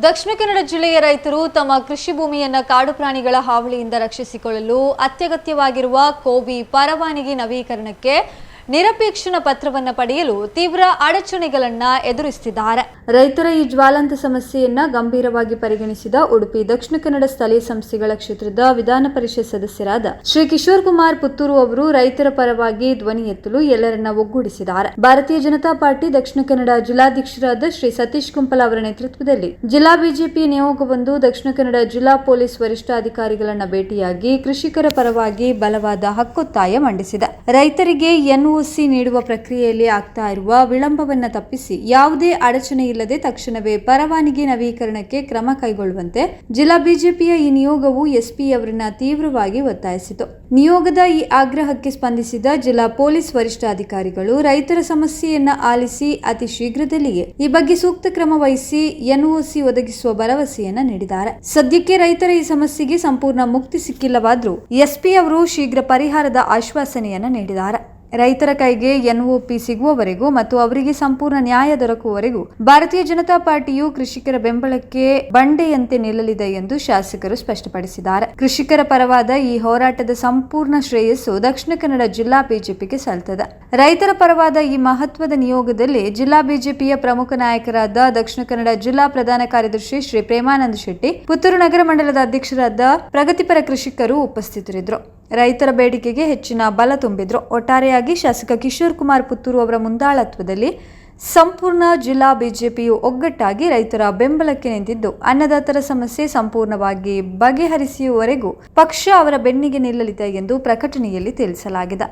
ದಕ್ಷಿಣ ಕನ್ನಡ ಜಿಲ್ಲೆಯ ರೈತರು ತಮ್ಮ ಕೃಷಿ ಭೂಮಿಯನ್ನು ಕಾಡು ಪ್ರಾಣಿಗಳ ಹಾವಳಿಯಿಂದ ರಕ್ಷಿಸಿಕೊಳ್ಳಲು ಅತ್ಯಗತ್ಯವಾಗಿರುವ ಕೋವಿ ಪರವಾನಗಿ ನವೀಕರಣಕ್ಕೆ ನಿರಪೇಕ್ಷಣ ಪತ್ರವನ್ನು ಪಡೆಯಲು ತೀವ್ರ ಅಡಚಣೆಗಳನ್ನು ಎದುರಿಸುತ್ತಿದ್ದಾರೆ. ರೈತರ ಈ ಜ್ವಾಲಾಂತ ಸಮಸ್ಯೆಯನ್ನ ಗಂಭೀರವಾಗಿ ಪರಿಗಣಿಸಿದ ಉಡುಪಿ ದಕ್ಷಿಣ ಕನ್ನಡ ಸ್ಥಳೀಯ ಸಂಸ್ಥೆಗಳ ಕ್ಷೇತ್ರದ ವಿಧಾನ ಪರಿಷತ್ ಸದಸ್ಯರಾದ ಶ್ರೀ ಕಿಶೋರ್ ಕುಮಾರ್ ಪುತ್ತೂರು ಅವರು ರೈತರ ಪರವಾಗಿ ಧ್ವನಿ ಎತ್ತಲು ಎಲ್ಲರನ್ನ ಒಗ್ಗೂಡಿಸಿದ್ದಾರೆ. ಭಾರತೀಯ ಜನತಾ ಪಾರ್ಟಿ ದಕ್ಷಿಣ ಕನ್ನಡ ಜಿಲ್ಲಾಧ್ಯಕ್ಷರಾದ ಶ್ರೀ ಸತೀಶ್ ಕುಂಪಲ ಅವರ ನೇತೃತ್ವದಲ್ಲಿ ಜಿಲ್ಲಾ ಬಿಜೆಪಿ ನಿಯೋಗವೊಂದು ದಕ್ಷಿಣ ಕನ್ನಡ ಜಿಲ್ಲಾ ಪೊಲೀಸ್ ವರಿಷ್ಠಾಧಿಕಾರಿಗಳನ್ನ ಭೇಟಿಯಾಗಿ ಕೃಷಿಕರ ಪರವಾಗಿ ಬಲವಾದ ಹಕ್ಕೊತ್ತಾಯ ಮಂಡಿಸಿದೆ. ರೈತರಿಗೆ ಎನ್ಒಸಿ ನೀಡುವ ಪ್ರಕ್ರಿಯೆಯಲ್ಲಿ ಆಗ್ತಾ ಇರುವ ವಿಳಂಬವನ್ನು ತಪ್ಪಿಸಿ ಯಾವುದೇ ಅಡಚಣೆ ಇಲ್ಲದೆ ತಕ್ಷಣವೇ ಪರವಾನಗಿ ನವೀಕರಣಕ್ಕೆ ಕ್ರಮ ಕೈಗೊಳ್ಳುವಂತೆ ಜಿಲ್ಲಾ ಬಿಜೆಪಿಯ ಈ ನಿಯೋಗವು ಎಸ್ಪಿ ಅವರನ್ನ ತೀವ್ರವಾಗಿ ಒತ್ತಾಯಿಸಿತು. ನಿಯೋಗದ ಈ ಆಗ್ರಹಕ್ಕೆ ಸ್ಪಂದಿಸಿದ ಜಿಲ್ಲಾ ಪೊಲೀಸ್ ವರಿಷ್ಠಾಧಿಕಾರಿಗಳು ರೈತರ ಸಮಸ್ಯೆಯನ್ನ ಆಲಿಸಿ ಅತಿ ಶೀಘ್ರದಲ್ಲಿಯೇ ಈ ಬಗ್ಗೆ ಸೂಕ್ತ ಕ್ರಮ ವಹಿಸಿ ಎನ್ಒಸಿ ಒದಗಿಸುವ ಭರವಸೆಯನ್ನ ನೀಡಿದ್ದಾರೆ. ಸದ್ಯಕ್ಕೆ ರೈತರ ಈ ಸಮಸ್ಯೆಗೆ ಸಂಪೂರ್ಣ ಮುಕ್ತಿ ಸಿಕ್ಕಿಲ್ಲವಾದರೂ ಎಸ್ಪಿ ಅವರು ಶೀಘ್ರ ಪರಿಹಾರದ ಆಶ್ವಾಸನೆಯನ್ನ ನೀಡಿದ್ದಾರೆ. ರೈತರ ಕೈಗೆ ಎನ್ಒಪಿ ಸಿಗುವವರೆಗೂ ಮತ್ತು ಅವರಿಗೆ ಸಂಪೂರ್ಣ ನ್ಯಾಯ ದೊರಕುವವರೆಗೂ ಭಾರತೀಯ ಜನತಾ ಪಾರ್ಟಿಯು ಕೃಷಿಕರ ಬೆಂಬಲಕ್ಕೆ ಬಂಡೆಯಂತೆ ನಿಲ್ಲಲಿದೆ ಎಂದು ಶಾಸಕರು ಸ್ಪಷ್ಟಪಡಿಸಿದ್ದಾರೆ. ಕೃಷಿಕರ ಪರವಾದ ಈ ಹೋರಾಟದ ಸಂಪೂರ್ಣ ಶ್ರೇಯಸ್ಸು ದಕ್ಷಿಣ ಕನ್ನಡ ಜಿಲ್ಲಾ ಬಿಜೆಪಿಗೆ ಸಲ್ತದೆ. ರೈತರ ಪರವಾದ ಈ ಮಹತ್ವದ ನಿಯೋಗದಲ್ಲಿ ಜಿಲ್ಲಾ ಬಿಜೆಪಿಯ ಪ್ರಮುಖ ನಾಯಕರಾದ ದಕ್ಷಿಣ ಕನ್ನಡ ಜಿಲ್ಲಾ ಪ್ರಧಾನ ಕಾರ್ಯದರ್ಶಿ ಶ್ರೀ ಪ್ರೇಮಾನಂದ ಶೆಟ್ಟಿ, ಪುತ್ತೂರು ನಗರ ಮಂಡಲದ ಅಧ್ಯಕ್ಷರಾದ ಪ್ರಗತಿಪರ ಕೃಷಿಕರು ಉಪಸ್ಥಿತರಿದ್ದರು. ರೈತರ ಬೇಡಿಕೆಗೆ ಹೆಚ್ಚಿನ ಬಲ ತುಂಬಿದ್ರು. ಒಟ್ಟಾರೆಯಾಗಿ ಶಾಸಕ ಕಿಶೋರ್ ಕುಮಾರ್ ಪುತ್ತೂರು ಅವರ ಮುಂದಾಳತ್ವದಲ್ಲಿ ಸಂಪೂರ್ಣ ಜಿಲ್ಲಾ ಬಿಜೆಪಿಯು ಒಗ್ಗಟ್ಟಾಗಿ ರೈತರ ಬೆಂಬಲಕ್ಕೆ ನಿಂತಿದ್ದು ಅನ್ನದಾತರ ಸಮಸ್ಯೆ ಸಂಪೂರ್ಣವಾಗಿ ಬಗೆಹರಿಸುವವರೆಗೂ ಪಕ್ಷ ಅವರ ಬೆನ್ನಿಗೆ ನಿಲ್ಲಲಿದೆ ಎಂದು ಪ್ರಕಟಣೆಯಲ್ಲಿ ತಿಳಿಸಲಾಗಿದೆ.